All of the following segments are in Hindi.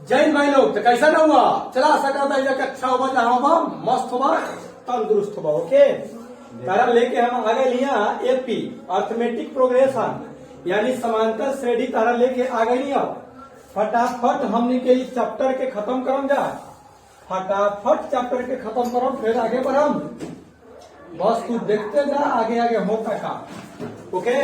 जय हिंद भाई लोग। तो कैसा ना हुआ, चला आशा करता है अच्छा होगा, जहाँ होगा मस्त होगा, तंदुरुस्त होगा। ओके, तारा लेके हम आगे लिया एपी अर्थमेटिक प्रोग्रेशन यानी समांतर श्रेणी तारा लेके आगे लिया। फटाफट हमने के इस चैप्टर के खत्म करम जा, फटाफट चैप्टर के खत्म करम, फिर आगे बढ़म। बस तू देखते जा आगे आगे होता का। ओके,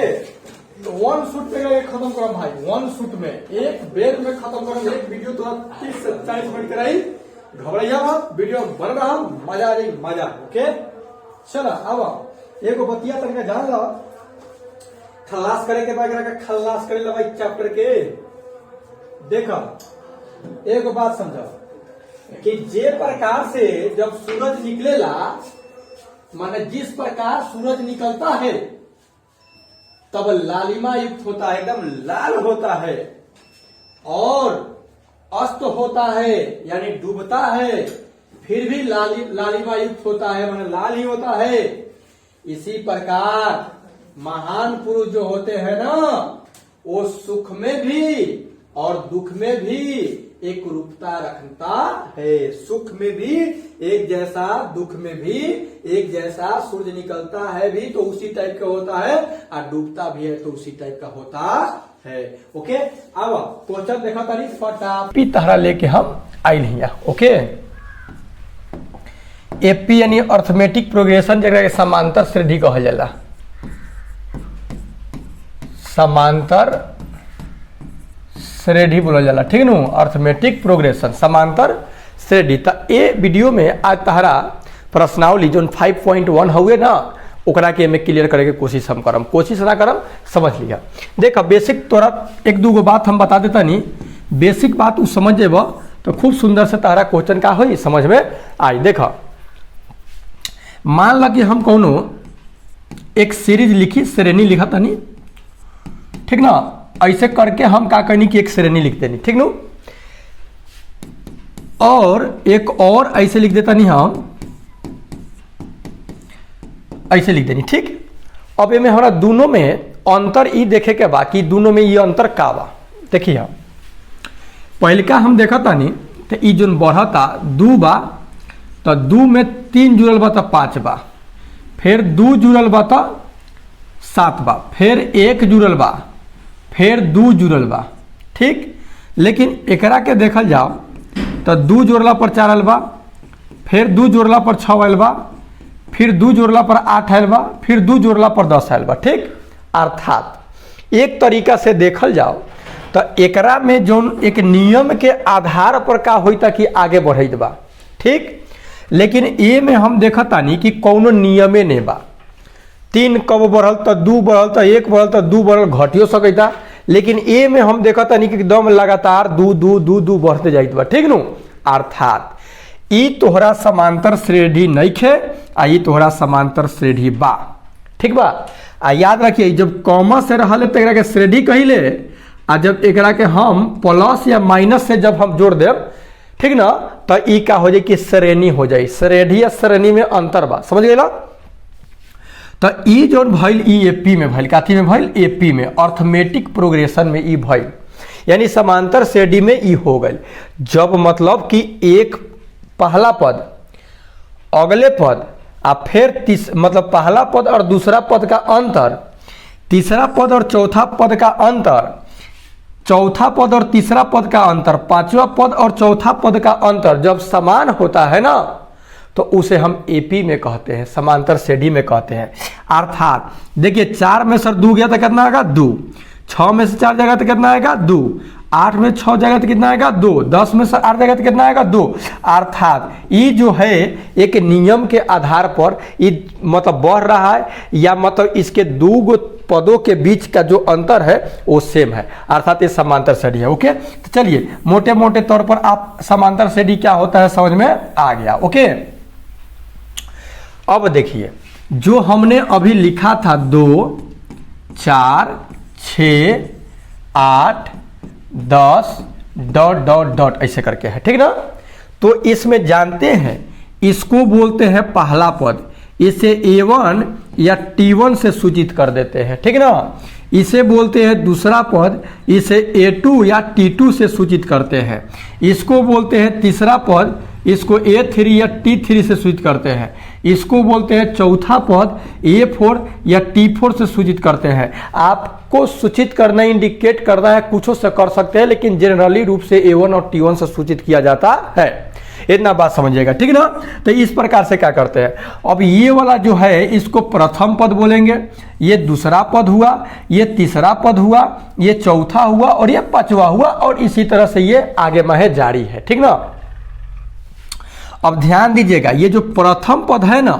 तो वन शूट पे खत्म करम भाई, वन शूट में एक बेर में खत्म करम। एक वीडियो तो 30 से 40 मिनट कराई, घबराइया मत, वीडियो बन रहा, मजा आ जाए मजा। ओके चलो अब एगो बतिया तरीका जान लो, खल्लास करे के बाद खल्लास करे ला भाई चैप्टर के। देखो एक बात समझो कि जे प्रकार से जब सूरज निकलेला, माने जिस प्रकार सूरज निकलता है तब लालिमा युक्त होता है, एकदम लाल होता है, और अस्त होता है यानी डूबता है, फिर भी लालिमा युक्त होता है, माने लाल ही होता है। इसी प्रकार महान पुरुष जो होते हैं ना, वो सुख में भी और दुख में भी एक रूपता रखता है। सुख में भी एक जैसा, दुख में भी एक जैसा। सूरज निकलता है भी तो उसी टाइप का होता है, और डूबता भी है तो उसी टाइप का होता है। ओके, अब क्वेश्चन देखा तारी फटाफी तहरा लेके हम आइल हिया। ओके, एपी यानी अर्थमेटिक प्रोग्रेशन जगह समांतर श्रेणी कहल जाला, समांतर श्रेणी बोला जाला, ठीक नु। अर्थमेटिक प्रोग्रेशन समांतर श्रेणी। तो ये वीडियो में आज तहरा प्रश्नावली जो 5.1 हुए ना, ओकरा के में क्लियर करे के कोशिश हम करम, कोशिश ना करम, समझ लिया। देखा बेसिक तोरा एक दूगो बात हम बता देता नहीं, बेसिक बात उ समझ जेब तो खूब सुंदर से तहरा क्वेश्चन का हो समझ में आई। देखा मान ला कि हम कोनो एक सीरीज लिखी, श्रेणी लिखा तनी, ठीक ना। ऐसे करके हम का करनी कि एक श्रेणी लिख देनी, ठीक नो। और एक और ऐसे लिख देता नहीं, हम ऐसे लिख देनी, ठीक। अब में हमारा दोनों में अंतर ई देखे के बा कि दोनों में ये अंतर का बा। देखिए हम पहले का हम देखा तानी, तो ई जो बढ़ता 2 बा, तो 2 में 3 जुड़ल बा तो 5 बा, फिर 2 जुड़ल बा तो 7 बा, फिर 1 जुड़ल बा, फिर 2 जुड़ल बा, ठीक। लेकिन एकरा के देखल जाओ तो 2 जोड़ला पर 4 आयल बा, फिर 2 जोड़ला पर 6 आयल बा, फिर 2 जोड़ला पर 8 आयल बा, फिर 2 जोड़ला पर 10 आयल बा, ठीक। अर्थात एक तरीका से देखल जाओ तो एकरा में जो एक नियम के आधार पर का होता कि आगे बढ़त बा, ठीक। लेकिन ये में हम देखा तानी कि कौनो नियमे नहीं बा। 3 कब बढ़ल तो 2 बढ़ल, तो 1 बढ़ल तो 2 बढ़ल, घटियो सकता। लेकिन ए में हम देखा तानी कि एकदम लगातार 2 2 2 2 बढ़ते जाइत बा, ठीक नु। अर्थात ई तोहरा समांतर श्रेणी नहीं खे, आ ई तोहरा समांतर श्रेणी बा, ठीक बा। आ याद रखिए जब कॉमा से रहल तो एकरा के श्रेणी कहिले, आ जब एकरा के हम प्लस या माइनस से जब हम जोड़ देब, ठीक ना, तो ई का हो जाए कि श्रेणी हो जाए। श्रेणी या श्रेणी में अंतर बा, समझ गए। तो ई जो भइल ई एपी में भइल, काथी में भइल, एपी में, अर्थमेटिक प्रोग्रेशन में ई भइल, यानी समांतर श्रेणी में ई हो गई। जब मतलब कि एक पहला पद, अगले पद, आ फिर मतलब पहला पद और दूसरा पद का अंतर, तीसरा पद और चौथा पद का अंतर, चौथा पद और तीसरा पद का अंतर, पांचवा पद और चौथा पद का अंतर जब समान होता है ना, तो उसे हम एपी में कहते हैं, समांतर श्रेणी में कहते हैं। अर्थात देखिए 4 में सर 2 गया तो कितना आएगा 2, 6 में से 4 जाएगा तो कितना आएगा 2, 8 में 6 जाएगा तो कितना आएगा 2, 10 में से 8 जाएगा तो कितना आएगा 2। अर्थात ये जो है एक नियम के आधार पर ये मतलब बढ़ रहा है, या मतलब इसके 2 पदों के बीच का जो अंतर है वो सेम है, अर्थात ये समांतर श्रेणी है। ओके, तो चलिए मोटे मोटे तौर पर आप समांतर श्रेणी क्या होता है समझ में आ गया। ओके, अब देखिए जो हमने अभी लिखा था 2 4 6 8 10 डॉट डॉट डॉट ऐसे करके है, ठीक ना। तो इसमें जानते हैं इसको बोलते हैं पहला पद, इसे A1 या T1 से सूचित कर देते हैं, ठीक ना। इसे बोलते हैं दूसरा पद, इसे A2 या T2 से सूचित करते हैं। इसको बोलते हैं तीसरा पद, इसको A3 या T3 से सूचित करते हैं। इसको बोलते हैं चौथा पद, A4 या T4 से सूचित करते हैं। आपको सूचित करना, इंडिकेट करना है, कुछों से कर सकते हैं, लेकिन जनरली रूप से A1 और T1 से सूचित किया जाता है। इतना बात समझिएगा, ठीक ना। तो इस प्रकार से क्या करते हैं, अब ये वाला जो है इसको प्रथम पद बोलेंगे, ये दूसरा पद हुआ, ये तीसरा पद हुआ, ये चौथा हुआ और ये पांचवा हुआ, और इसी तरह से ये आगे में जारी है, ठीक ना। अब ध्यान दीजिएगा, ये जो प्रथम पद है ना,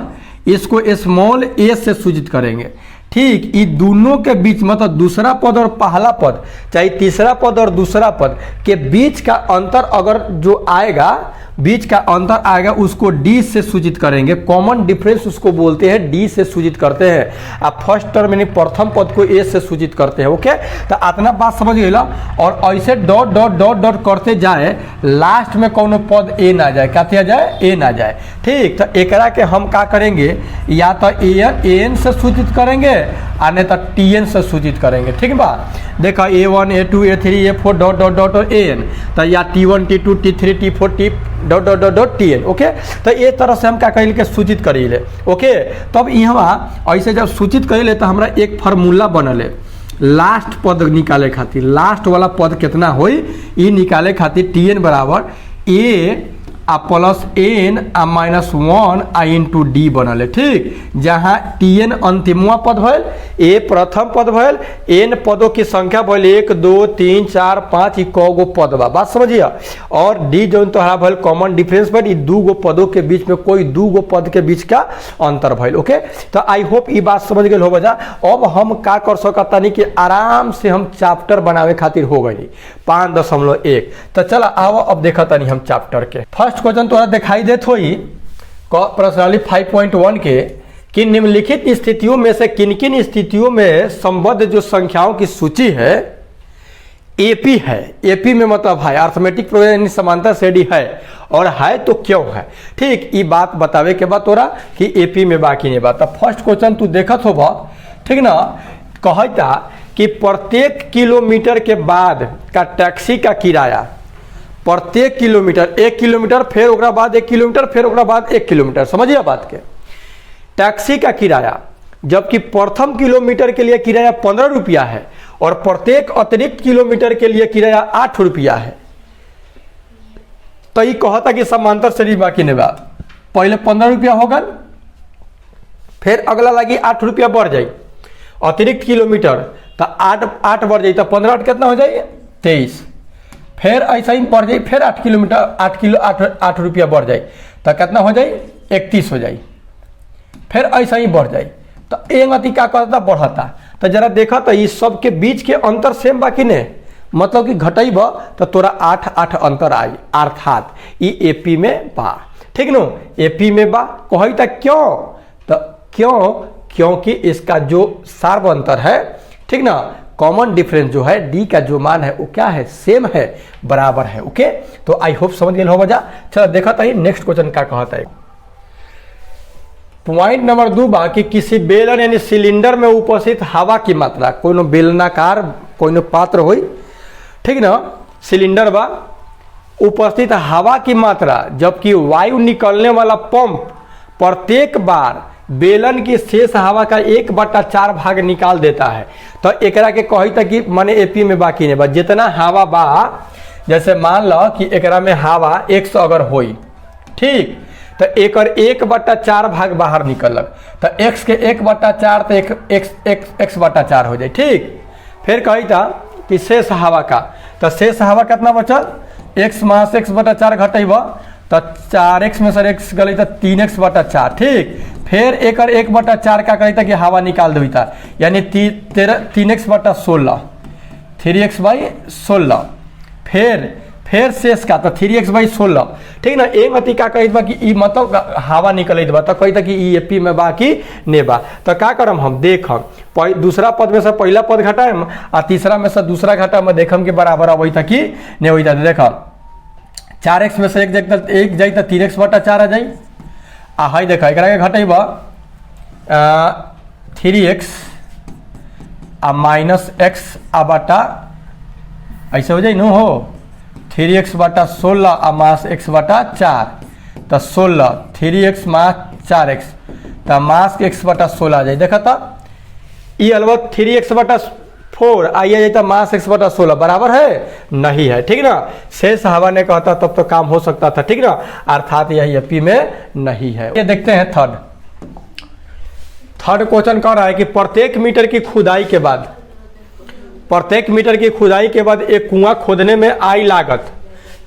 इसको स्मॉल a से सूचित करेंगे, ठीक। ये दोनों के बीच, मतलब दूसरा पद और पहला पद, चाहे तीसरा पद और दूसरा पद के बीच का अंतर अगर जो आएगा, बीच का अंतर आएगा, उसको डी से सूचित करेंगे। कॉमन डिफरेंस उसको बोलते हैं, डी से सूचित करते हैं। आप फर्स्ट टर्म यानी प्रथम पद को ए से सूचित करते हैं, ओके। तो इतना बात समझ गए। और ऐसे डॉट डॉट डॉट डॉट करते जाए, लास्ट में कौन पद ए ना जाए, क्या किया जाए, ए ना जाए, ठीक। तो एकरा के हम क्या करेंगे, या तो एन से सूचित करेंगे और नहीं तो टीएन से सूचित करेंगे, ठीक बा। देखा A1 A2 A3 A4 dot dot dot और एन, तो या T1 T2 T3 T4 T dot dot dot dot TN, okay. तो ये तरह से हम क्या करेंगे के सूचित करेंगे, ओके। तब यहाँ ऐसे जब सूचित करेंगे तो हमारा एक फार्मूला बनल है लास्ट पद निकाले खातिर। लास्ट वाला पद कितना होई, ये निकाले खातिर टीएन बराबर ए आ प्लस एन आ माइनस 1 आ इंटू डी बनल है, ठीक। जहाँ टीएन अंतिमवा पद भल, ए प्रथम पद भल, एन पदों की संख्या भल 1 2 3 4 5 ई गो पद बा, बात समझिए। और डी जो तोहरा भल कॉमन डिफरेंस भल, दू गो पदों के बीच में कोई दू गो पद के बीच का अंतर भल, ओके। तो आई होप ये बात समझ गए हो बजा। अब हम का कर सकता नहीं कि आराम से हम चैप्टर बनावे खातिर हो गई 5.1। तो चला आओ अब देखा नहीं हम चैप्टर के फर्स्ट क्वेश्चन तोरा दिखाई देत होई प्रश्नावली 5.1 के कि निम्नलिखित स्थितियों में से किन किन स्थितियों में संबद्ध जो संख्याओं की सूची है एपी है। एपी में मतलब है अर्थमेटिक प्रोग्रेशन, समांतर श्रेणी है, और है तो क्यों है, ठीक। ये बात बतावे के बाद तोरा कि एपी में बाकी नहीं बात। फर्स्ट क्वेश्चन तू देखत हो बा, ठीक ना। कहता कि प्रत्येक किलोमीटर के बाद का टैक्सी का किराया, प्रत्येक किलोमीटर 1 किलोमीटर, फिर ओकरा बाद 1 किलोमीटर, फिर ओकरा बाद 1 किलोमीटर, समझिए बात के। टैक्सी का किराया, जबकि प्रथम किलोमीटर के लिए किराया 15 रुपया है और प्रत्येक अतिरिक्त किलोमीटर के लिए किराया 8 रुपया है। तो ये कहता कि समांतर श्रेणी बाकी नहीं बा। पहले 15 रुपया होगा, फिर अगला लगी 8 रुपया बढ़ जाए, अतिरिक्त किलोमीटर तो 8 बढ़ जाए, तो 15 8 कितना हो जाए 23, फिर ऐसा ही बढ़ जाए, फिर 8 किलोमीटर 8 रुपया बढ़ जाए, तो कितना हो जाए 31 हो जाए, फिर ऐसा ही बढ़ जाए। तो एक अति क्या करता बढ़ता। तो जरा देखा तो इस सब के बीच के अंतर सेम बाकी ने, मतलब कि घटैब तो तोरा 8 अंतर आई, अर्थात ये एपी में बा, ठीक नो। एपी में बा कहता क्यों, तो क्योंकि इसका जो सार्व अंतर है, ठीक ना, कॉमन डिफरेंस जो है डी का जो मान है वो क्या है, सेम है, बराबर है, ओके। तो आई होप समझ गए हो बजा। चलो देखा था नेक्स्ट क्वेश्चन क्या कहता है। पॉइंट नंबर 2 बा कि किसी बेलन यानी सिलेंडर में उपस्थित हवा की मात्रा, कोई बेलनाकार कोई पात्र हो, ठीक ना, सिलेंडर बा, उपस्थित हवा की मात्रा, जबकि वायु निकलने वाला पंप प्रत्येक बार बेलन की शेष हवा का 1/4 भाग निकाल देता है। तो एकरा के कहता कि माने एपी में बाकी नहीं बा, जितना हवा बा, जैसे मान लो कि एकरा में हवा 100 अगर होई, ठीक, तो एकर 1/4 भाग बाहर निकलक, तो x के 1/4 तो x/4 हो जाए, ठीक। फिर कहता कि शेष हवा का, तो शेष हवा कितना बचल, x मास x/4 घटेब तो 4x में सर x गई तो 3x/4, ठीक। फिर एकर 1/4 का कहता कि हवा निकाल देता, यानी 3x/16, 3x/16, फिर शेष का तो 3x/16, ठीक ना। एक अति का कहता कि ई मतलब हवा निकल बा, तो कहता कि ई एपी में बाकी ने बा। तो क्या करम हम देखम, दूसरा पद में से पहला पद घटाएम और तीसरा में से दूसरा घटाएम, देखम के बराबर अबई था कि नहीं होता। देखम 4x में से 1 जाई तो 3x/4 आ जाई, आ है देखा एक घटेब 3x आ माइनस एक्स आ बटा ऐसे हो जाए न हो 3x बटा 16 आ मास x बटा 4 तो 16 3x मास 4x तो मास x बटा 16 आ जाए। देखा था ये अलबत् 3x बटा 4 आइए जाता मास x बटा 16 बराबर है नहीं है, ठीक ना। शेष हवा ने कहता तब तो काम हो सकता था, ठीक ना, अर्थात यह एपी में नहीं है। ये देखते हैं थर्ड क्वेश्चन कह रहा है कि प्रत्येक मीटर की खुदाई के बाद एक कुआं खोदने में आई लागत,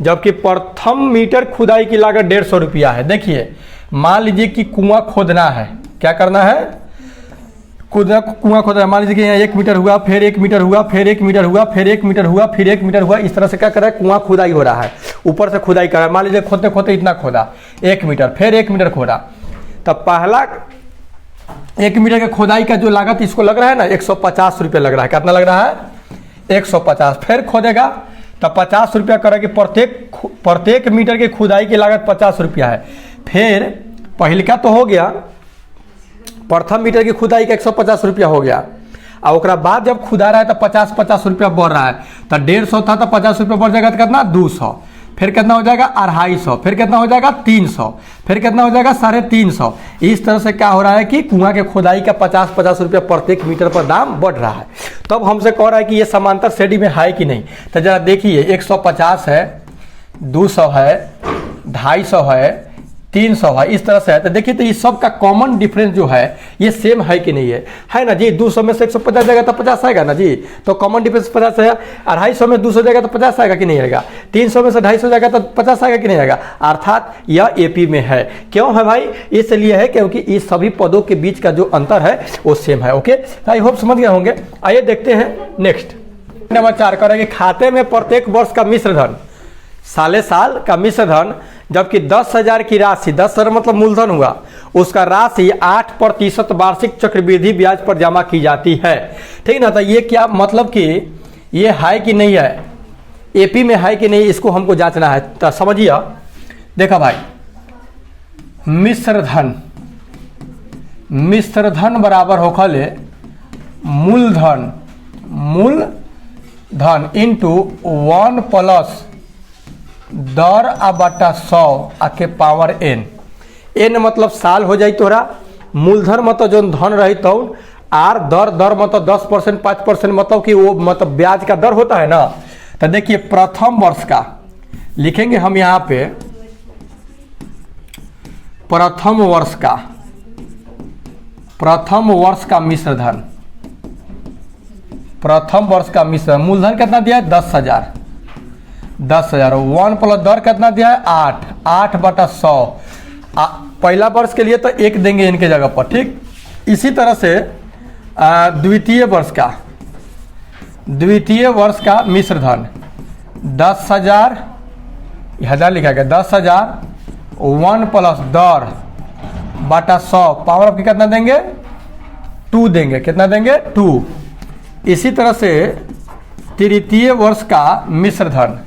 जबकि प्रथम मीटर खुदाई की लागत 150 रुपया है। देखिए मान लीजिए कि कुआं खोदना है, क्या करना है, कुआं खोदना है। मान लीजिए कि यहाँ 1 मीटर हुआ, फिर 1 मीटर हुआ, फिर 1 मीटर हुआ, फिर 1 मीटर हुआ, फिर 1 मीटर हुआ, इस तरह से क्या कर रहा है, कुआं खुदाई हो रहा है, ऊपर से खुदाई कर रहा है। मान लीजिए खोदते खोदते इतना खोदा 1 मीटर, फिर 1 मीटर खोदा, तब पहला 1 मीटर के खुदाई का जो लागत इसको लग रहा है ना 150 रुपये लग रहा है। कितना लग रहा है 150। फिर खोदेगा तब 50 रुपया करेगा कि प्रत्येक मीटर की खुदाई की लागत 50 रुपया है। फिर पहले का तो हो गया, प्रथम मीटर की खुदाई का 150 रुपया हो गया, और उसके बाद जब खुदा रहा है तो 50 रुपया बढ़ रहा है, तो 150 था तो 50 रुपया बढ़ जाएगा तो कितना 200, फिर कितना हो जाएगा 250, फिर कितना हो जाएगा 300, फिर कितना हो जाएगा 350। इस तरह से क्या हो रहा है कि कुआं के खुदाई का 50 रुपया प्रत्येक मीटर पर दाम बढ़ रहा है। तब हमसे कह रहा है कि ये समांतर श्रेणी में है कि नहीं, तो जरा देखिए 150 है, 200 है, 250 है, 300 है, इस तरह से है। तो देखिए तो इस सब का कॉमन डिफरेंस जो है ये सेम है कि नहीं है ना जी। 200 में से 150 जाएगा तो 50 आएगा ना जी, तो कॉमन डिफरेंस 50 है। 250 में 200 जाएगा तो 50 आएगा कि नहीं आएगा, 300 में से 250 जाएगा तो 50 आएगा कि नहीं आएगा, अर्थात यह एपी में है। क्यों है भाई, इसलिए है क्योंकि इस सभी पदों के बीच का जो अंतर है वो सेम है। ओके, आई होप समझ गए होंगे। आइए देखते हैं नेक्स्ट नंबर 4 करेंगे, खाते में प्रत्येक वर्ष का मिश्र धन, साले साल का मिश्र धन, जबकि 10,000 की राशि, 10,000 मतलब मूलधन हुआ, उसका राशि 8% वार्षिक चक्रवृद्धि ब्याज पर जमा की जाती है, ठीक ना। तो ये क्या मतलब कि ये है कि नहीं है, एपी में है कि नहीं, इसको हमको जांचना है। तो समझिए, देखा भाई मिश्र धन बराबर होखले मूलधन इंटू 1 प्लस दर आ बटा 100 आ के पावर n मतलब साल हो जाई तोरा, मूलधन मतलब जो धन रही तो आर दर मतलब 10% 5% मतलब कि वो मतलब ब्याज का दर होता है ना। तो देखिए प्रथम वर्ष का लिखेंगे हम यहाँ पे, प्रथम वर्ष का मिश्र धन, प्रथम वर्ष का मिश्र मूलधन कितना दिया है 10,000, 1 प्लस दर कितना दिया है 8 बटा 100। पहला वर्ष के लिए तो 1 देंगे इनके जगह पर, ठीक। इसी तरह से द्वितीय वर्ष का मिश्र धन 10,000, 1000 लिखा गया, 10,000 1 प्लस दर बटा 100 पावर ऑफ कितना देंगे 2 देंगे, कितना देंगे 2। इसी तरह से तृतीय वर्ष का मिश्र धन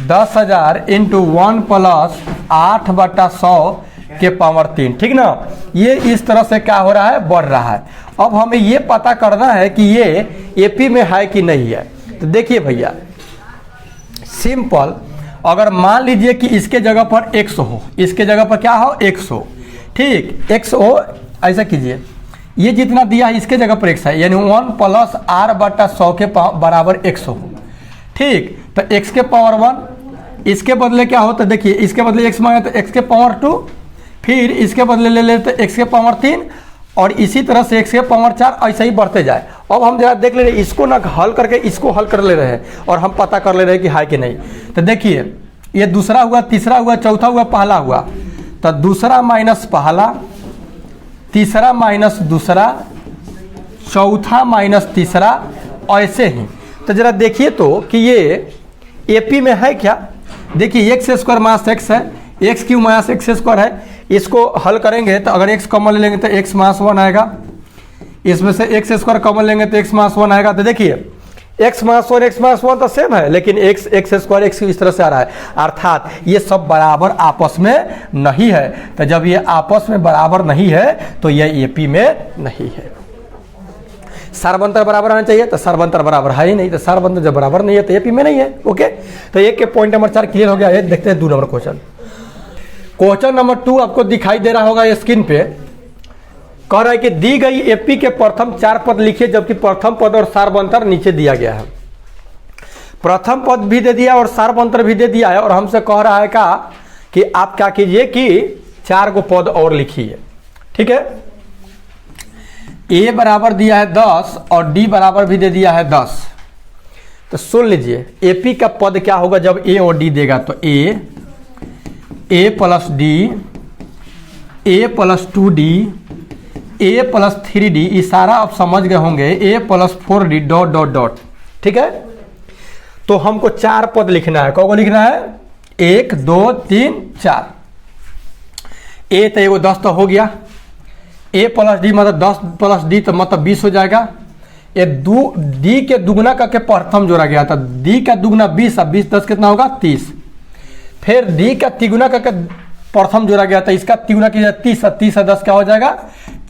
10,000 इंटू 1 प्लस 8 बटा 100 के पावर 3, ठीक ना। ये इस तरह से क्या हो रहा है, बढ़ रहा है। अब हमें ये पता करना है कि ये एपी में है कि नहीं है। तो देखिए भैया सिंपल, अगर मान लीजिए कि इसके जगह पर 100 हो, इसके जगह पर क्या हो 100, ठीक 100 हो, ऐसा कीजिए ये जितना दिया है इसके जगह पर 100 है, यानी 1 प्लस r बटा 100 के बराबर 100 हो, ठीक। तो x के पावर 1, इसके बदले क्या हो, तो देखिए इसके बदले x मांगे तो x के पावर 2, फिर इसके बदले ले लेते x के पावर 3, और इसी तरह से x के पावर 4, ऐसे ही बढ़ते जाए। अब हम जरा देख ले रहे हैं इसको ना हल करके इसको हल कर ले रहे हैं और हम पता कर ले रहे हैं कि है कि नहीं। तो देखिए ये दूसरा हुआ, तीसरा हुआ, चौथा हुआ, पहला हुआ, तो दूसरा माइनस पहला, तीसरा माइनस दूसरा, चौथा माइनस तीसरा, ऐसे ही। तो जरा देखिए तो कि ये एपी में है क्या। देखिए एक्स स्क्वायर माइनस एक्स है, x Q minus x square है, इसको हल करेंगे तो अगर एक्स कॉमन ले लेंगे तो एक्स माइनस 1 आएगा, इसमें से एक्स स्क्वायर कॉमन लेंगे तो एक्स माइनस 1 आएगा। तो देखिए एक्स माइनस 1 तो सेम है, लेकिन एक्स स्क्वायर एक्स इस तरह से आ रहा है, अर्थात ये सब बराबर आपस में नहीं है। तो जब ये आपस में बराबर नहीं है तो ये एपी में नहीं है। सार्वंतर बराबर आना चाहिए, तो सार्वंतर बराबर है ही नहीं, तो सार्वंतर जब बराबर नहीं है तो एपी में नहीं है। ओके, तो एक के पॉइंट नंबर 4 क्लियर हो गया है। देखते हैं 2 नंबर क्वेश्चन। क्वेश्चन नंबर 2 आपको दिखाई दे रहा होगा स्क्रीन पे। कह रहा है कि दी गई एपी के प्रथम 4 पद लिखिए, जबकि प्रथम पद और सार्वंतर नीचे दिया गया है। प्रथम पद भी दे दिया और सार्वंतर भी दे दिया है, और हमसे कह रहा है कि आप क्या कीजिए कि 4 को पद और लिखिए। ठीक है, ए बराबर दिया है 10 और डी बराबर भी दे दिया है 10। तो सुन लीजिए, एपी का पद क्या होगा जब ए और डी देगा, तो A plus D, A plus 2d, A plus 3d, ये सारा आप समझ गए होंगे, A plus 4d dot dot dot. ठीक है, तो हमको 4 पद लिखना है। कौन लिखना है? 1 2 3 4। ए तो एगो 10 तो हो गया, ए प्लस डी मतलब 10 प्लस डी तो मतलब 20 हो जाएगा। ये डी के दुगना करके प्रथम जोड़ा गया था, डी का दुगना 20, अब 20 10 कितना होगा? 30। फिर डी का तिगुना करके प्रथम जोड़ा गया था, इसका तिगुना किया 30, 30 और 10 क्या हो जाएगा?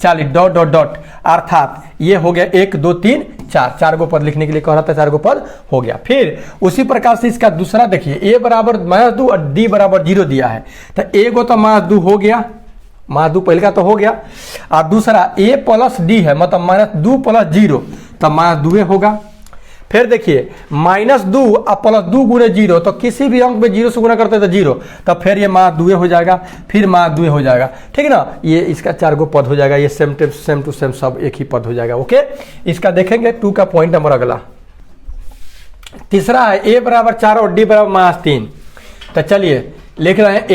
40 डॉट डॉट डॉट। अर्थात ये हो गया 1 2 3 4, 4 को पद लिखने के लिए कह रहा था, 4 को पद हो गया। फिर उसी प्रकार से इसका दूसरा देखिए, ए बराबर -2 और डी बराबर 0 दिया है, तो ए को तो -2 हो गया, -2 पहले का तो हो गया, और दूसरा ए प्लस डी है मतलब -2 प्लस 0, तो -2 होगा। फिर देखिए -2 और प्लस 2 गुणे 0, तो किसी भी अंक में 0 से गुना करते हैं तो 0, तब फिर ये -2 हो जाएगा, फिर -2 हो जाएगा। ठीक है ना, ये इसका 4 को पद हो जाएगा, ये सेम टू सेम सब एक ही पद हो जाएगा। ओके, इसका देखेंगे 2 का पॉइंट नंबर अगला। तीसरा है ए बराबर 4 और डी बराबर -3। तो चलिए लिख रहे हैं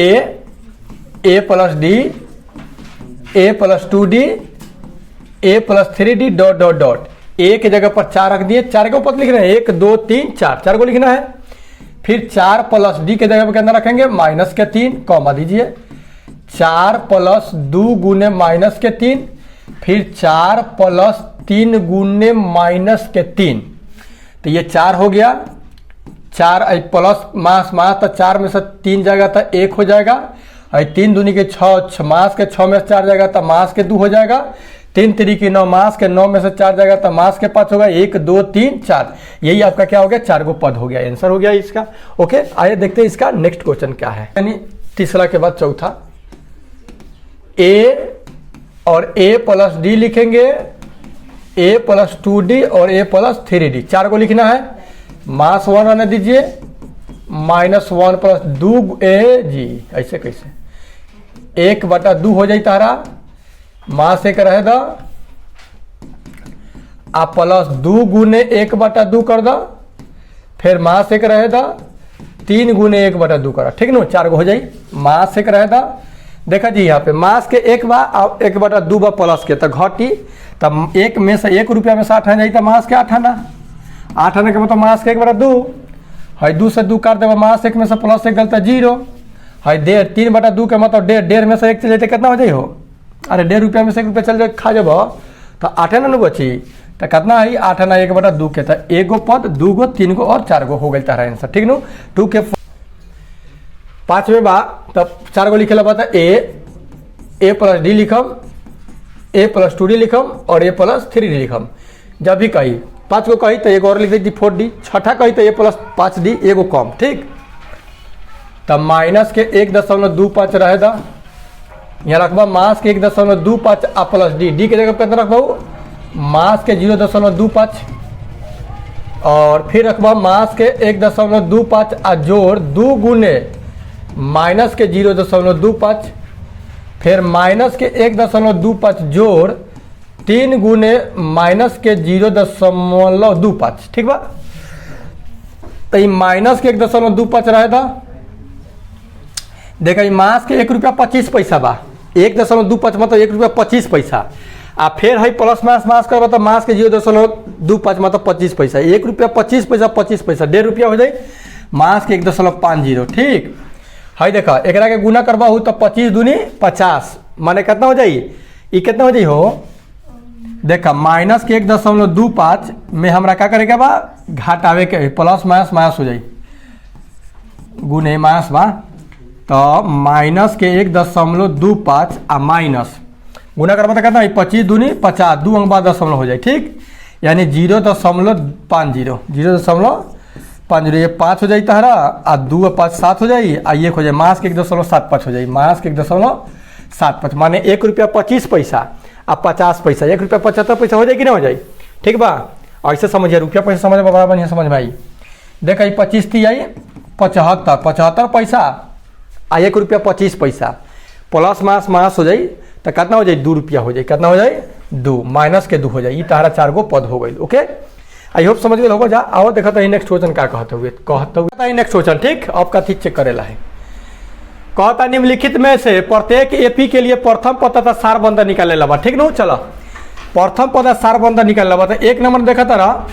A plus D, A plus 2d, A plus 3d dot dot dot. A की जगह पर 4 रख दिए, 4 के ऊपर लिख रहे हैं 1 2 3 4, 4 को लिखना है। फिर 4 प्लस डी के जगह पर कितना रखेंगे? -3, कॉमा दीजिए, 4 प्लस 2 गुने -3, फिर 4 प्लस 3 गुने -3, तो ये 4 हो गया। 4 प्लस मास तो 4 में से 3 जाएगा तो 1 हो जाएगा, 3 दूनी के 6, मास के 6 में से 4 जाएगा तो मास के 2 हो जाएगा, 3 3 की 9, मास के 9 में से 4 जाएगा तो मास के 5 होगा, 1 2 3 4। यही आपका क्या हो गया? 4 को पद हो गया, आंसर हो गया इसका। ओके, आइए देखते हैं इसका नेक्स्ट क्वेश्चन क्या है। यानी तीसरा के बाद चौथा, ए और ए प्लस डी लिखेंगे, ए प्लस 2d और ए प्लस 3d, 4 को लिखना है। मास 1 आने दीजिए, -1 प्लस 2a जी, ऐसे कैसे 1/2 हो जाए तारा, मास 1 रहे दा, आप प्लस 2 गुने 1/2 कर दो, फिर मास 1 रहे दा, 3 गुने 1/2 करा। ठीक ना, 4 को हो जाए, मास 1 रहे दा। देखा जी यहाँ पे मास के 1 बा 1/2 बा प्लस के तो घटी, तब 1 में से 1 रुपया में 60 आ जाए, तो मास के 8 आना, 8 आने के मतलब मास के 1/2 है, 2 से 2 काट देगा, मास 1 में से प्लस 1 गलता 0 है, 1.5 3/2 के मतलब 1.5 में से 1 चले कितना हो जाए हो? अरे 1.5 रुपया में से 1 रुपया चल जाए, खा जब तो 8 ना बची, तो कितना है? 8 आना 1/2 के, तो 1 गो पद 2 गो 3 गो और 4 गो हो गई तारा आंसर। ठीक नो, 2 के 5 में बा, तब 4 गो लिखे बता, ए प्लस डी लिखम, ए प्लस 2d लिखम और ए प्लस 3d लिखम। जब भी कही 5 को कही तो एक और लिख दी 4d, छठा कही तो ए प्लस 5d, एगो कम। ठीक, तब माइनस के 1.25 रहे दा, यहाँ रखबा मास के 1.25 आ प्लस डी, डी के जगह पर कितना रखबा? मास के 0.25, और फिर रखबा मास के 1.25 आ जोड़ 2 गुने माइनस के 0.25, फिर माइनस के 1.25 जोड़ 3 गुने माइनस के 0.25। ठीक बा, तो ये माइनस के 1.25 रहे था। देखा मास के 1 रुपया 25 पैसा बा, 1.25 मतलब 1 रुपया 25 पैसा, आ फिर है प्लस मास करबा तो मास के 0.25 मतलब 25 पैसा, 1 रुपया 25 पैसा 25 पैसा 1.5 रुपया हो जाए, मास के 1.50। ठीक है, देखा एकरा के गुना करबा हो तो 25 दूनी 50 माने कितना हो जाए? ये कितना हो जाए हो? देखा माइनस के 1.25 में हमरा क्या करेगा बा? घटावे के, प्लस माइनस हो जाए, गुने माइनस बा, तो माइनस के 1.25 आ माइनस गुना करबा तो कितना? 25 दूनी 50, 2 अंक बाद 0 हो जाए। ठीक, यानी 0.50 0.50 ये 5 हो जाए तहरा आ 2 और 5 7 हो जाए आ 1 हो जाए मास के 1.75 हो जाए मास के 1.75 माने ₹1.25 आ 50 पैसा ₹1.75 हो जाए कि ना हो जाए। ठीक बा ऐसे समझिए रुपया पैसा समझ बड़ा बढ़िया समझ में आई। देख 25 थी आई 75 पैसा आ ₹1.25 प्लस मास मास हो जाए तो कितना हो जाए ₹2 हो जाए कितना हो जाए 2 माइनस के 2 हो जाए ये तारा 4 गो पद हो गई। ओके आई होप समझ गए होगा जा आओ देखा तो नेक्स्ट क्वेश्चन का कहते हुए नेक्स्ट क्वेश्चन ठीक अब का चीज चेक करेला है कहता निम्नलिखित में से प्रत्येक एपी के लिए प्रथम पद तथा सार बंद निकाले लबा। ठीक ना चलो प्रथम पद सार बंद निकाल लबा तो एक नंबर देखा तारा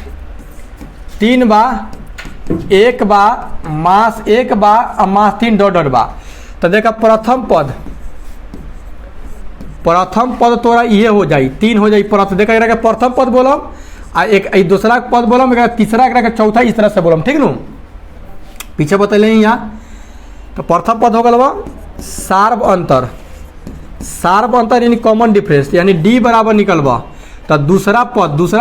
3 बा 1 बा मास 1 बा और मास 3 डॉट डॉट बा तो देखा प्रथम पद तोरा ये हो जाए 3 हो जाए प्रथम देखा एकरा के प्रथम पद बोलम आ एक दूसरा पद बोलम एकरा तीसरा एकरा के चौथा इस तरह से बोलम। ठीक नु पीछे बतैले यहाँ तो प्रथम पद हो गया सार्व अंतर यानी कॉमन डिफरेंस यानी डी बराबर निकलबा तो दूसरा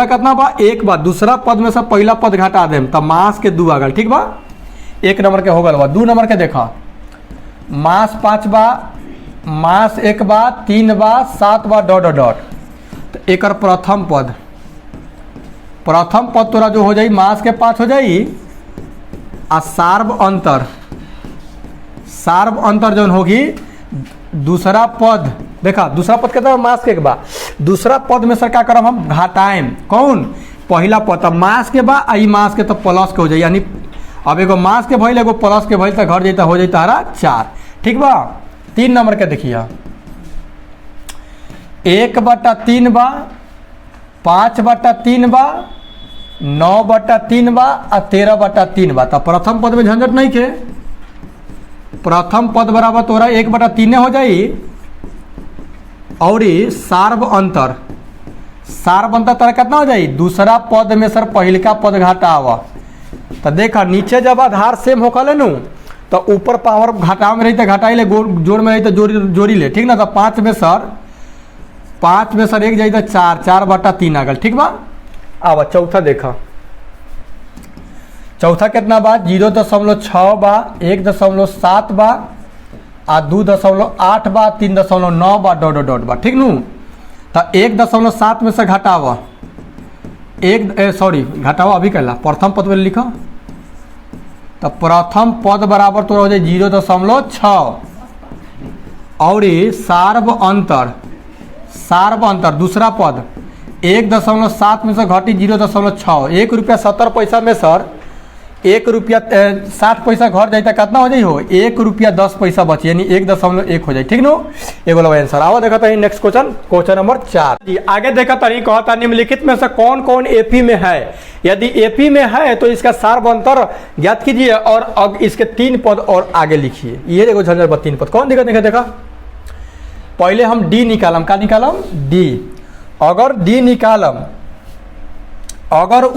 कितना बा 1 बा दूसरा पद में से पहला पद घटा देम तो मास के 2 आ गल। ठीक बा 1 नंबर के हो गल बा 2 नंबर के देखा मास 5 बा मास 1 बा 3 बा 7 बा डॉट डॉट डॉट तो एक प्रथम पद तोरा जो हो जाई मास के 5 हो जाई आ सार्व अंतर जो होगी दूसरा पद देखा दूसरा पद कहता है मास के बा दूसरा पद में सर क्या करब हम घटाएम कौन पहला पद अब मास के बा आई मास के तो प्लस के हो जाए यानी अब एगो मास के भइल एगो प्लस के भइल तो घर जाता हो जाता हरा 4। ठीक बा 3 नंबर के देखिए 1/3 बा 5/3 बा 9/3 बा और 13/3 बा तो प्रथम पद में झंझट नहीं के प्रथम पद बराबर तोरा 1/3 हो जाई और सार्व अंतर तोरा कितना हो जाई दूसरा पद में सर पहिलका पद घटावा तो देखा नीचे जब आधार सेम होकर नु तो ऊपर पावर घटाव में रही तो घटाई ले जोड़ में रही तो जोड़ी ले। ठीक ना तो 5 में सर 1 जाई तो 4/3 आ गल। ठीक बा आवा चौथा देखा चौथा कितना बा 0.6 बा 1.7 बा आ 2.8 बा 3.9 बा डॉट डॉट डॉट बा। ठीक नु तो 1.7 में से घटावा घटावा अभी कहला प्रथम पद में लिखा तो प्रथम पद बराबर तो हो जाए 0.6 और सार्व अंतर दूसरा पद 1.7 में से घटी 0.6 ₹1.70 में सर ₹1.60 घर जाए तो कितना हो जाए हो ₹1.10 बची यानी 1.1 हो जाए। ठीक नो ये बोला आंसर आओ देखा था नेक्स्ट क्वेश्चन नंबर 4 जी आगे देखा था कहता निम्नलिखित में से कौन कौन एपी में है यदि एपी में है तो इसका सार्व अंतर ज्ञात कीजिए और अब इसके 3 पद और आगे लिखिए। ये देखो झंझट 3 पद कौन देखा पहले हम डी निकालम का निकालम डी अगर डी निकालम अगर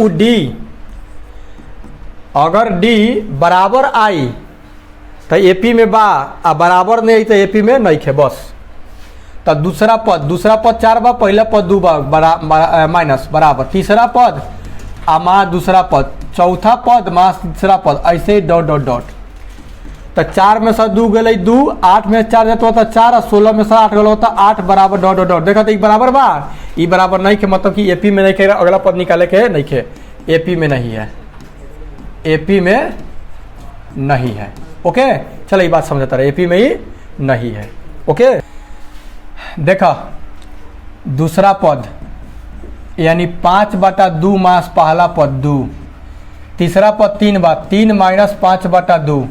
डी बराबर आई तो एपी में बा आ बराबर नहीं आई तो एपी में नहीं खे बस तो दूसरा पद 4 बा पहला पद 2 बा माइनस बराबर तीसरा पद आ मास दूसरा पद चौथा पद मास तीसरा पद ऐसे डॉट डॉट डॉट तो 4 में से 2 गई 2 8 में 4 जाता होता 4 और 16 में से 8 गल होता 8 बराबर डॉट डॉट डॉट देखा तो बराबर बा ये बराबर नहीं के मतलब कि एपी में नहीं खे अगला पद निकाले के नहीं खे एपी में नहीं है एपी में नहीं है। ओके चलो ये बात समझता रहे एपी में ही नहीं है। ओके देखा दूसरा पद यानी 5/2 मास पहला पद 2 तीसरा पद 3 बा 3 माइनस 5/2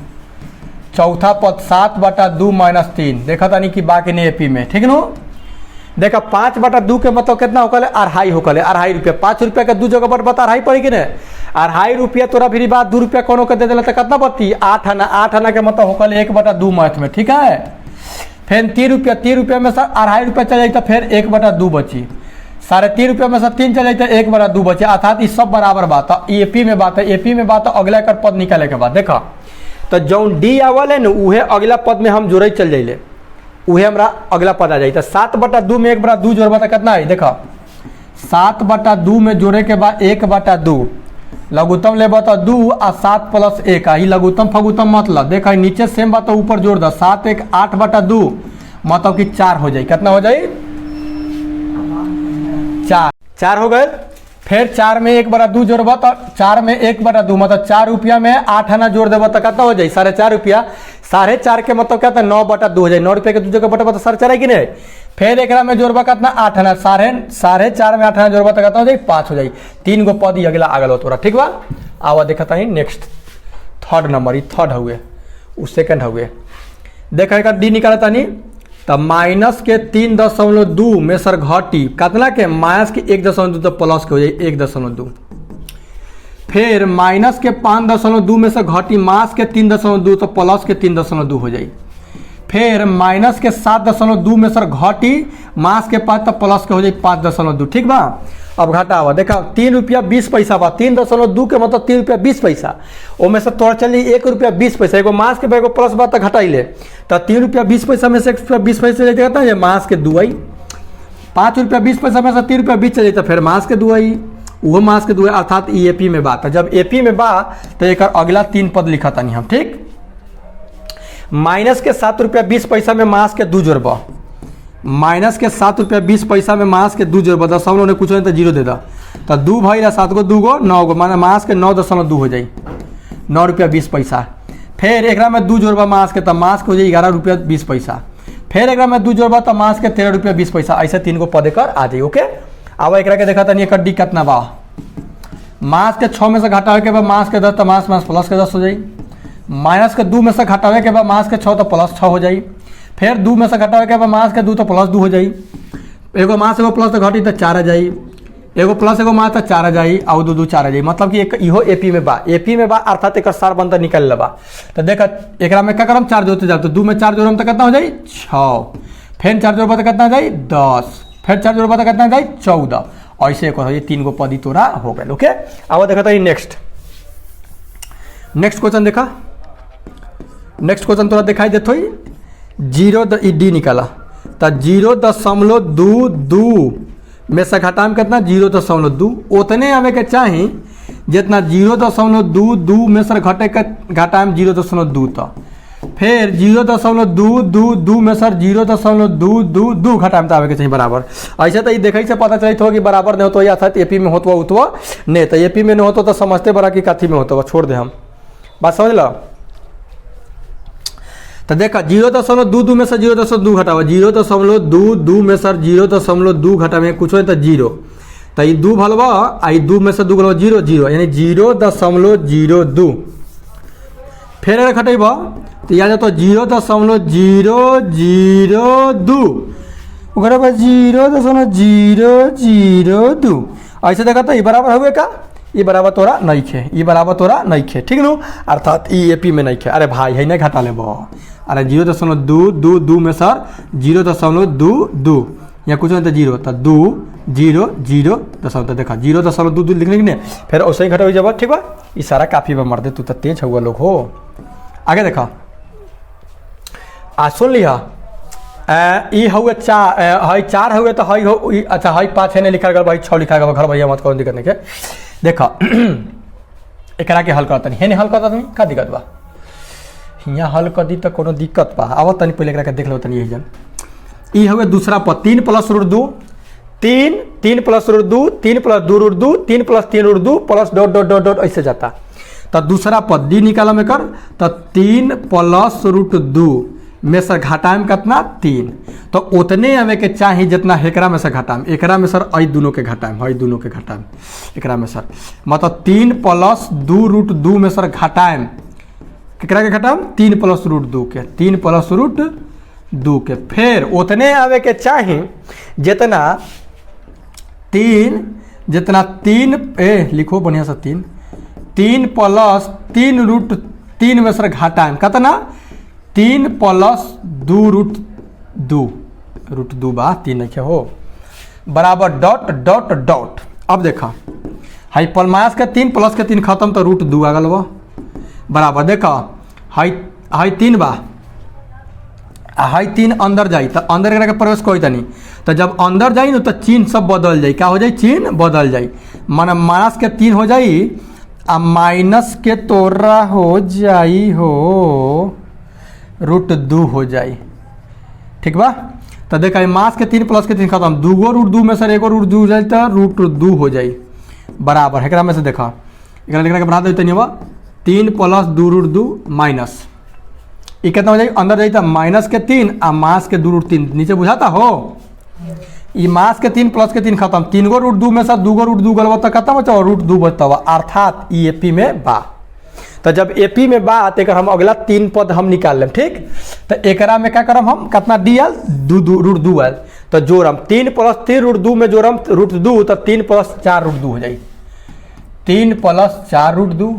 चौथा पद 7/2 माइनस 3 देखा था नहीं कि बाकी नहीं एपी में। ठीक नो देखा 5/2 के मतलब कितना होकल ₹2.5 होकल ₹2.5 ₹5 के 2 जगह पर बता ₹2.5 पड़ी कि नहीं ₹2.5 तोरा फिर बात ₹2 कोनो के दे दिला तो कितना बती 8 आना के मतलब होकल 1/2 मैथ में। ठीक है फिर ₹3 में से ₹2.5 चल जाए तो फिर 1/2 बची ₹3.5 में से 3 चल जाए तो 1/2 बचे अर्थात ये सब बराबर बात है एपी में बात है एपी में बात अगला कर पद निकाले के बाद देखा तो जौन डी आवल है ना उहे अगला पद में हम जोड़े चल जाइले उहे हमरा अगला पद आ जाए तो 7/2 में 1/2 जोड़बा तो कितना है देखा 7/2 में जोड़े के बाद 1/2 लघुत्तम लेबा तो 2 आ 7 + 1 आ लघुत्तम फगुत्तम मतलब देख नीचे सेम बात तो ऊपर जोड़ द 7 1 8/2 मतलब कि 4 हो जाए। कितना हो जाए 4 हो गए। फिर 4 में 1/2 जोड़बा तो 4 में 1/2 मतलब 4 रुपया में 8 आना जोड़ देबा तो कितना हो जाए 4.5 रुपया। 4.5 के मतलब क्या था 9/2 हो जाए। 9 रुपये के दूसरे का बटा तो 4.5 है कि नहीं। फिर एक में जोड़बा कितना 8 आना 4.5 में 8 आना जोड़बा तो कितना हो जाए 5 हो जाए। 3 गो पद ही अगला आगल हो तोरा ठीक बा। आवा देखता ही नेक्स्ट थर्ड नंबर थर्ड हुए उ सेकंड हुए देखा डी निकालता नहीं तब माइनस के 3.2 में सर घटी कितना के माइनस के 1.2 तो प्लस के हो जाए 1.2। फिर माइनस के 5.2 में से घटी मास के 3.2 तो प्लस के 3.2 हो जाए। फिर माइनस के 7.2 में सर घटी मास के 5 तो प्लस के हो जाए 5.2 ठीक बा। अब घटा हुआ देखा 3 रुपया 20 पैसा बा 3.2 के मतलब 3 रुपया 20 पैसा ओमें से तोड़ चल 1 रुपया 20 पैसा एगो मास के एगो प्लस बा तो घटाई ले तो 3 रुपया 20 पैसा में से 1 रुपया 20 पैसा लेते कहता है मास के 2 आई 5 रुपया 20 पैसा में से 3 रुपया 20 चले तो फिर मास के 2 आई वो मास के 2 अर्थात ई एपी में बात है। जब एपी में बा तो एक अगला 3 पद लिखा था हम ठीक। माइनस के 7 रुपया 20 पैसा में मास के 2 जोड़बा माइनस के 7 रुपया 20 पैसा में मास के 2 जोड़बा दस उन्होंने कुछ नहीं तो 0 दे दा तो 2 भाई 7 को 2 गो 9 गो माने मास के 9.2 हो जाए 9 रुपया 20 पैसा। फिर एक में 2 जोड़बा मास के तब मास के हो जाए 11 रुपया 20 पैसा। फिर एक में 2 जोड़बा तब मास के 13 रुपया 20 पैसा। ऐसे 3 गो पद कर आ जाए ओके। अब एक के देखा था एक डी कितना बा मास के 6 में से घटावे के बाद मास के 10 तो मास प्लस के 10 हो जाए। माइनस के 2 में से घटावे के बाद मास के 6 तो प्लस 6 हो जाए। फिर 2 में से घटावे के बाद मास के 2 तो प्लस 2 हो जाए। एगो मास एगो प्लस तो घटी तो 4 आ जाए एगो प्लस एगो मास तो 4 आ जाए और 2 2 4 आ जाए मतलब कि एक इहो एपी में बा अर्थात एक सार बनता निकल लबा। तो देख एक में क्या करम 4 जोड़ते जाओ तो 2 में 4 जोड़म तो कितना हो जाए 6। फिर 4 जोड़बा तो कितना हो जाए 10। फिर 4 जोड़बा तो कितना हो जाए 14। ऐसे एक 3 गो पदी तोरा हो गए ओके। अब देखा था नेक्स्ट क्वेश्चन देखा नेक्स्ट क्वेश्चन तोरा दिखाई देते ही 0 डी निकाला तो 0.22 में से घटा में कितना 0.2 उतने आवे के चाहिए जितना 0.22 में से घटा में 0.2 तो फिर 0.222 में सर 0.222 घटा में आवे के चाहिए बराबर। ऐसे तो ये देखे से पता चलित हो कि बराबर नहीं होता या अर्थात एपी में होता उतवा नहीं तो एपी में नहीं होता तो समझते बड़ा कि कथी में होता छोड़ दे हम बात समझ लो। तो देखा 0.22 में से 0.2 घटावा 0.22 में सर 0.2 घटा में कुछ तो 0 तो ये 2 भलवा आई 2 में से 2 भलवा 0 0 यानी 0.02। फिर अगर घटेबा तो याद तो 0.002 ओकरा बाद 0.002 ऐसे देखा तो ये बराबर हुए का ये बराबर तोरा नहीं खे ये बराबर तोरा नहीं खे ठीक नु अर्थात ई एपी में नहीं खे। अरे भाई है नहीं घटा ले अरे 0.222 में सर 0.22 या कुछ नहीं तो 0 तो 2 0 0 दशमलव देखा 0.22 लिखने के फिर वैसे ही घटा हो जाए ठीक बा। ये सारा काफी बा मर्दे तू तो तेज हुआ लोग हो। आगे देखा सुन लिहा ई हुए 4 हुए तो हई हो अच्छा हई 5 है नहीं लिखा गया भाई 6 लिखा गया घर भैया मत कौन दिक्कत नहीं के देखा एकरा के हल करता नहीं हल करता नहीं का दिक्कत बा यहाँ हल कर दी तो कोनो दिक्कत बा। अब तनी पहले एकरा के देख लो तनी यही जन ई हुए दूसरा पद 3 + √2 3 3 + √2 3 + 2 √2 3 + 3 √2 plus dot dot dot dot ऐसे जाता। तो दूसरा पद डी निकाला में कर तो 3 + √2 में सर घटा में कितना 3 तो उतने हमें के चाहिए जितना एकरा में से घटा में एकरा में सर आई दोनों के घटा में हई दोनों के घटा में एकरा में सर मतलब 3 + 2 √2 में सर घटा में केकरा के घटा 3 + √2 के 3 + √2 के फिर उतने आवे के चाहिए जितना 3 लिखो बढ़िया से 3 + 3 √3 में सर घटा में कितना 3 + 2 √2 बा 3 नहीं हो बराबर डॉट डॉट डॉट। अब देखा हाई माइनस के 3 प्लस के 3 खत्म तो √2 आ गल बा बराबर देखा हाई 3 बा हाई 3 अंदर जाई तो अंदर एकरा के प्रवेश कोई तनी तो जब अंदर जाई न तो चिन्ह सब बदल जाई, क्या हो जाई, चिन्ह बदल जाई, माना माइनस के 3 हो जाई आ माइनस के तोरा हो जाई हो √2 हो जाई, ठीक बा। तो देखा मास के 3 प्लस के 3 खत्म, 2 गो √2 में सर 1 गो √2 हो जाए तो √2 हो जाई बराबर। एकरा में से देखा एकरा के बढ़ा देते नहीं 3 प्लस 2 √2 माइनस ये कितना हो जाए, अंदर जाइए माइनस के 3 आ मास के 2 √3 नीचे बुझाता हो, ये मास के 3 प्लस के 3 खत्म, 3 गो √2 में से 2 गो √2 गलबा तो खत्म बचा √2 बचता हुआ, अर्थात ये एपी में बा। तो जब एपी में बा तो हम अगला 3 पद हम निकाल लें, ठीक। तो एकरा में क्या करम हम, कितना डी आल √2 आल तो जोड़म 3 प्लस 3 √2 में जोड़म √2 तो 3 प्लस 4 √2 हो जाए, 3 प्लस 4 √2,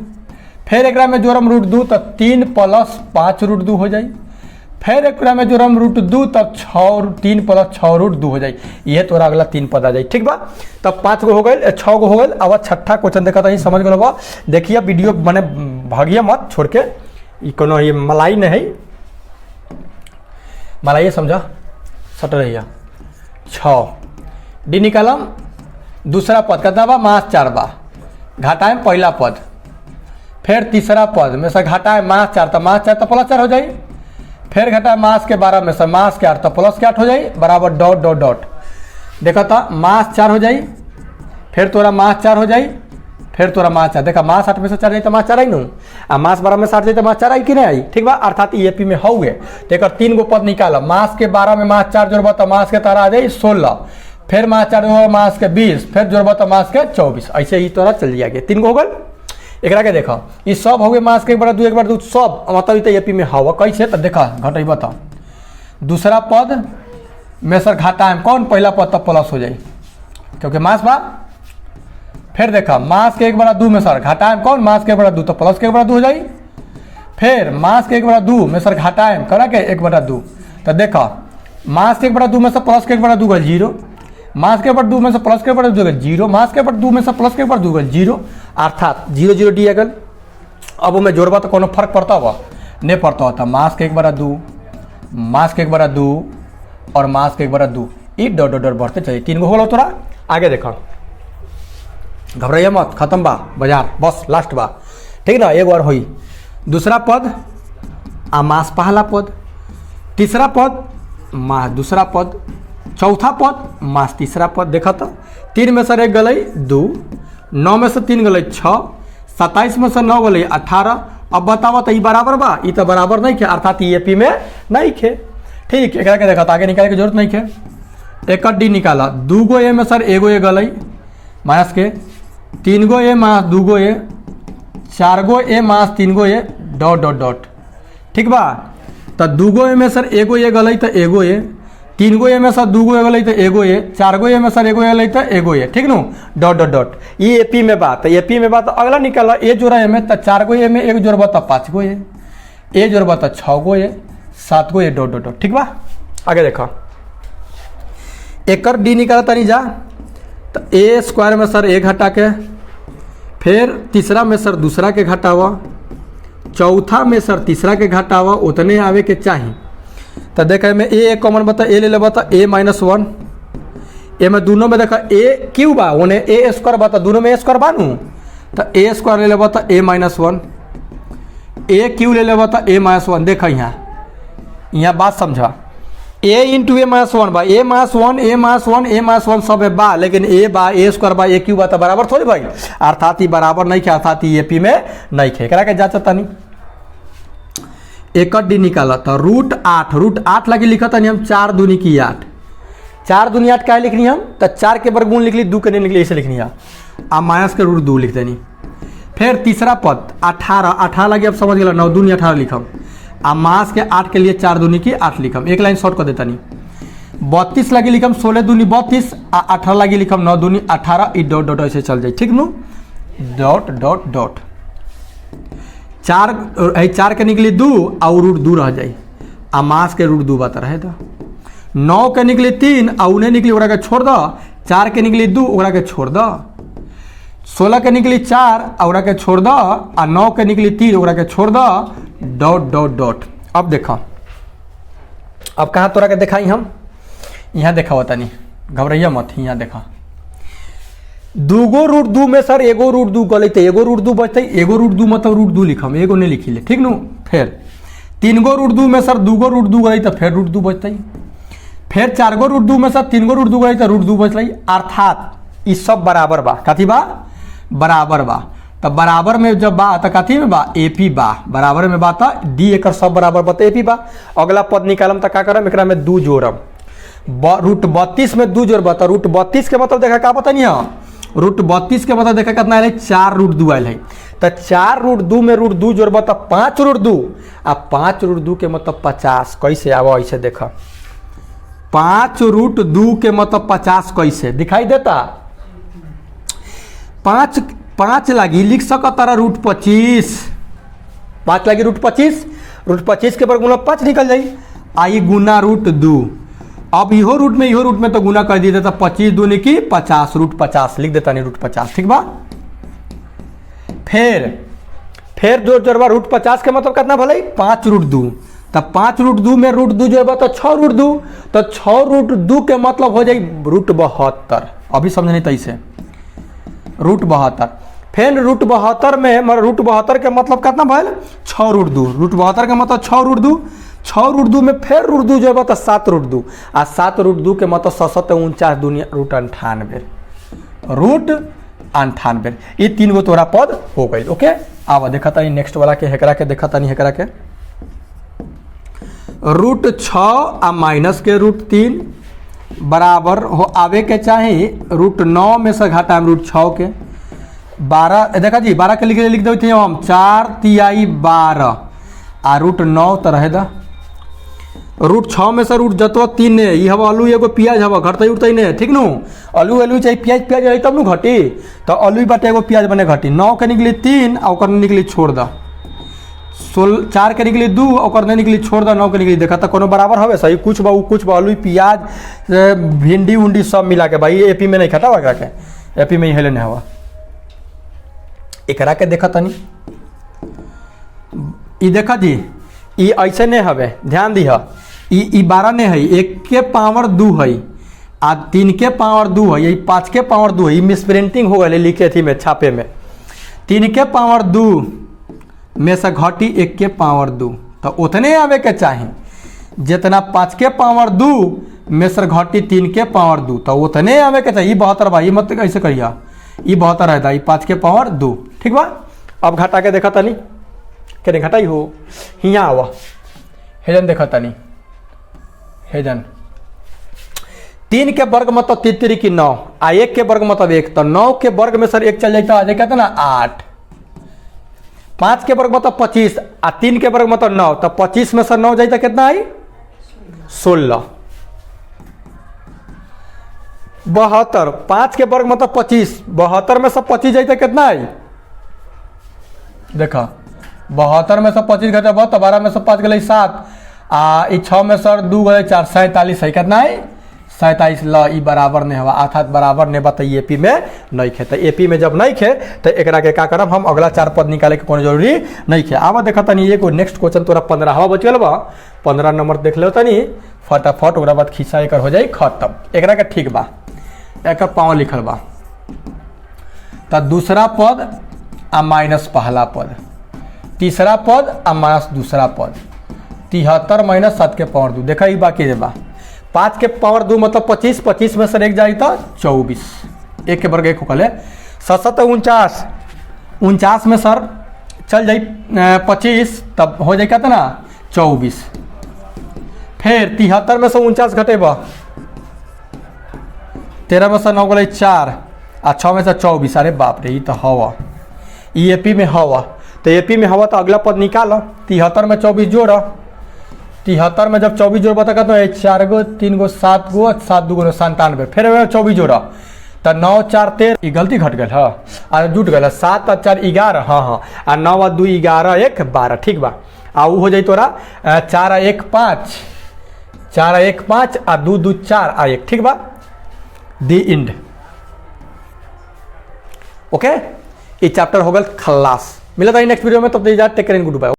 फिर एकरा में जोड़म √2 तो 3 प्लस 5 √2 हो जाए, फिर एकरा में जोड़म √2 तब 3 प्लस 6 √2 हो जाए, ये तोरा अगला 3 पद आ जाए, ठीक बा। तब 5 गो हो गए, 6 गो हो गए। अब छठा क्वेश्चन देखा था, समझ गए बा। देखिए वीडियो मैंने भागिए मत छोड़ के, कोनो ये मलाई नहीं है, मलाई समझा सट रही 6 डी निकालम, दूसरा पद कितना बा, मास 4 बा, घटाएं पहला पद, फिर तीसरा पद में से घटाएं मास 4 तो मास 4 तो प्लस 4 हो जाए, फिर घटाएं मास के 12 में से मास के 8 तो प्लस के 8 हो जाए बराबर डॉट डॉट डॉट। देखा था मास 4 हो जाए, फिर तोरा मास 4 हो जाए, फिर तोरा मास 4, देखा मास 8 में से 4 जाए तो मास 4 आई नू, आ मास 12 में से 8 जाए तो मास 4 आई कि नहीं आई, ठीक बा। अर्थात एपी में हो गए तो एक 3 गो पद निकाला, मास के 12 में मास 4 जोड़बा तो मास के तारा आ जाए 16, फिर मास 4 जोड़बा मास के 20, फिर जोड़बा तो मास के 24, ऐसे ही तोरा चल जाएगा। 3 गो हो गए। एकरा के देखा ये सब हो गए मास के 1/2 1/2 सब, मतलब तो एपी में हवा कैसे तो देखा घटेब तो दूसरा पद में सर घटाएं कौन, पहला पद तब प्लस हो जाए क्योंकि मास बा, फिर देखा मास के 1/2 में सर घटाएं कौन, मास के 1/2 तो प्लस के 1/2 हो जाए, फिर मास के 1/2 में सर घटाएं करा के 1/2 तो देखा मास के 1/2 में से प्लस के 1/2 गल 0, मास के 1/2 में से प्लस के 1/2 गल 0, मास के 1/2 में से प्लस के 1/2 गल 0, अर्थात 0 0 डी अगल। अब में जोड़बा तो कोनो फर्क पड़ता हुआ नहीं पड़ता होता, मास के 1/2 मास के 1/2 और मास के 1/2 ये डॉट डॉट डॉट बढ़ते चाहिए। 3 गो हो तोरा आगे देखा, घबराइए मत, खत्म बा बाजार, बस लास्ट बा, ठीक ना। एक बार हुई दूसरा पद आ मास पहला पद, तीसरा पद मास दूसरा पद, चौथा पद मास तीसरा पद। देखा तो 3 में से 1 गलई 2, 9 में से 3 गलई 6, 27 में से 9 गलई 18। अब बताओ तो ये बराबर बा, ये तो बराबर नहीं खे, अर्थात ये एपी में नहीं खे, ठीक। एक देखा तो आगे निकाले की जरूरत नहीं खे। एक डी निकाला, 2 गो ए में सर 1 गो ए गलई माइनस के, 3 गो ए माइनस 2 गो ए, 4 गो ए माइनस 3 गो ए डॉट डॉट डॉट, ठीक बा। तो 2 गो ए में सर 1 गो ए गलई तो 1 गो ए, 3 गो ए में सर 2 गो ए गलई तो 1 गो ए, 4 गो ए में सर 1 गो ए गलई तो 1 गो ए, ठीक नु डॉट डॉट डॉट। ये एपी में बात, तो एपी में बात अगला निकाला, ए जोड़ा ए में तो 4 गो ए में 1 जोड़बा तो 5 गो ए जोड़बा तो 6 गो ए, 7 गो ए डॉट डॉट डॉट, ठीक बा। आगे देखा एकर डी निकाला तनी जा, तो ए स्क्वायर में सर 1 घटा के, फिर तीसरा में सर दूसरा के घटावा, चौथा में सर तीसरा के घटावा, उतने आवे के चाहिए। तो देखा में ए कॉमन बता, ए ले लेबा तो a -1, ए में दोनों में देखा ए क्यू बा, उन्हें ए स्क्वायर बता, दोनों में ए स्क्वायर बानू तो ए स्क्वायर ले लेबा तो a -1, ए क्यू ले लेबा तो a -1। देखा यहाँ बात समझा, a इंटू a -1 बा, a -1 a -1 a -1 सब है बा, लेकिन ए बा ए स्क्वायर बा ए क्यू बा तो बराबर थोड़ी भाई, अर्थात ही बराबर नहीं खे, अर्थात ही एपी में नहीं खे। करा के जांचता नहीं। एक डी निकाला था √8 लगे लिखा था नहीं हम 4 दूनी की 8, 4 दूनी 8 क्या लिखनी हम तो 4 के वर्गमूल लिख ली, 2 के नहीं निकली ऐसे लिखनी है, अब माइनस के √2 लिख देनी। फिर तीसरा पद 18 लगे, अब समझ गया 9 दूनी 18 लिखम, अब मास के 8 के लिए 4 दूनी की 8 लिखम, एक लाइन शॉर्ट कर देता नहीं। 32 लगे लिखम 16 दूनी 32, 18 लगे लिखम 9 दूनी 18, ई डॉट डॉट ऐसे चल जाए, ठीक नु डॉट डॉट डॉट। 4 के निकली 2 और √2 रह जाए, आ मास के √2 बता रहे था। 9 के निकली 3 और उन्हें निकली ओकरा के छोड़ दो, 4 के निकली 2 ओकरा के छोड़ दो, 16 के निकली 4 ओकरा के छोड़ दो, आ 9 के निकली 3 ओकरा के छोड़ दो, डॉट डॉट डॉट। अब देखा अब कहाँ तोरा के दिखाई हम, यहाँ देखा होता नहीं, घबराइया मत, यहाँ देखा दूगो रूट दू में सर एगो रूट दू गलत, एगो रूट दू बचते, एगो रूट दू मतलब रूट दू लिखम, एगो नहीं लिखी ले, ठीक नु। फिर 3 गो रूट दू में सर दूगो रूट दू गई तो फिर रूट दू बचते, फिर 4 गो रूट दू में सर 3 गो रूट दू गई तो रूट दू बचल, अर्थात ये सब बराबर बा, कथी बा बराबर बा। तो बराबर में जब बा तो कथी में बा एपी बा, बराबर में बा तो डी एकर सब बराबर बा तो एपी बा। अगला पद निकालम तो का करम, एकरा में 2 जोड़म, रूट 32 में 2 जोड़ब तो रूट 32 के मतलब देखा का पता नहीं है, रूट 32 के मतलब देखा कितना है 4 रूट 2 आयल है। तो 4 रूट 2 में रूट 2 जोड़ब तो 5 रूट 2, आ 5 रूट 2 के मतलब 50, कैसे आवा ऐसे देखा 5 रूट 2 के मतलब 50 कैसे दिखाई देता, 5 लगी लिख सकता रूट 25, 5 लगी रूट 25, रूट 25 के वर्गमूल 5 निकल जाई, आई गुना रूट 2। अब इहो रूट में तो गुना कर दिया था, 25 दूनी की 50, रूट 50 लिख देता नहीं रूट 50, ठीक बा। फिर जो जोड़बा रूट 50 के मतलब कितना भले 5 रूट 2, तब 5 रूट 2 में रूट 2 जोड़बा तो 6 रूट 2, तो 6 रूट 2 के मतलब हो जाए रूट 72, अभी समझ नहीं से रूट 72। फिर रूट 72 में रूट 72 के मतलब कितना भल 6 रूट 2, रूट 72 के मतलब 6 रूट 2, 6 रूट 2 में फिर रूट 2 जो है तो 7 रूट 2, आ 7 रूट 2 के मतलब 749 दुनिया रूट 98, रूट 98, ये 3 गो तोरा पद हो गई। ओके, आवा देखा था नेक्स्ट वाला के हेकरा के देखा था नहीं, हेकरा के रूट 6 आ माइनस के रूट 3 बराबर हो आवे के चाहे रूट 9 में से घटा रूट 6 के 12, देखा जी 12 के लिख दे थे हम 4 तिहाई 12 आ रूट 9 तो रहे दा, रूट 6 में से रूट जतवा 3 है, ये हवा आलू एगो प्याज हवा घटते उठते नहीं, ठीक नु। आलू चाहिए प्याज रही तब नु घटी, तो आलू बाटे एगो प्याज बने घटी, 9 के निकली 3 और निकली छोड़ दा, 4 के निकली 2 और नहीं निकली छोड़ दा, 9 के निकली, देखा तो कोनो बराबर हवे सही, कुछ बा आलू प्याज भिंडी उंडी सब मिला के भाई एपी में नहीं खटा हुआ के, एपी में ही हेले नहीं हवा। एकरा के देखा तनी ई देखा जी, ई ऐसे नहीं हवे, ध्यान दी है, ई 12 नहीं है, 1 के पावर 2 है, आ 3 के पावर 2 है, यही 5 के पावर 2 है, मिस प्रिंटिंग हो गए लिखे थी में छापे में, 3 के पावर 2 में से घटी 1 के पावर 2, तो उतने आवे के चाहे जितना 5 के पावर 2 में से घटी 3 के पावर 2, तो उतने आवे के चाहिए। 72 भाई मत ऐसे करिए, ये 72 रहता है 5 के पावर 2, ठीक बा। अब घटा के देखा तनी के घटाई हो, हियाँ आवा हेजन देखा तनी, हेजन 3 के वर्ग मतलब 3 की 9, आ 1 के वर्ग मतलब 1, तो 9 के वर्ग में सर 1 चल जाता है, कहते ना 8, 5 के वर्ग मतलब 25, आ 3 के वर्ग मतलब 9, तो 25 में सर 9 जाता कितना आई 16, 72, 5 के वर्ग मतलब 25, 72 में सब 25 जाता कितना आई, देखा 72 में से 25 घटा 12 में से 5 गए 7, आ 6 में सर 2 गए 4, 47 है कितना है 47, ल ई बराबर नहीं हुआ, अर्थात बराबर नहीं बता एपी में नहीं खे, तो एपी में जब नहीं खे तो एकरा के का करब हम अगला 4 पद निकाले के कोनो जरूरी नहीं खे। आवा देखा तनी एगो नेक्स्ट क्वेश्चन तोरा 15 बच गल बा, 15 नंबर देख लो तनी फटाफट, ओकरा बाद खिस्सा एकर हो जाई खत्म। एकरा के ठीक बा, एकर पाँव लिखल बा, तो दूसरा पद आ माइनस पहला पद, तीसरा पद आ माइनस दूसरा पद, 73 माइनस 7 के पावर 2, देखा ये बाकी बा 5 के पावर 2 मतलब 25, 25 में से 1 जाए तो 24, 1 के वर्ग 1 हो कले 7 49, 49 में सर चल जाई 25, तब हो जाए कहते ना 24, फिर 73 में से 49 घटेबा 13 में से 9 गए 4, आ 6 में से 24, अरे बाप रे ये तो हवा, ये एपी में हवा, तो एपी में हवा तो अगला पद निकालो, 73 में 24 जोड़ा, 73 में जब 24 जोड़ बता तो 4 गो 3 गो 7 गो 7 2 गो 97, फिर 24 जोड़ा तो 9 4 13, ये गलती घट गल हाँ, आ जुट गल 7 और 4 11, हाँ हाँ, आ 9 और 2 11 1 12, ठीक बा। आ वो हो जाए तोरा 4 और 1 5, 4 और 1 5 आ 2 2 4 आ 1, ठीक बा, दी इंड। ओके, ये चैप्टर हो गल खल्लास, मिला था नेक्स्ट वीडियो में, तब तक take care and good bye.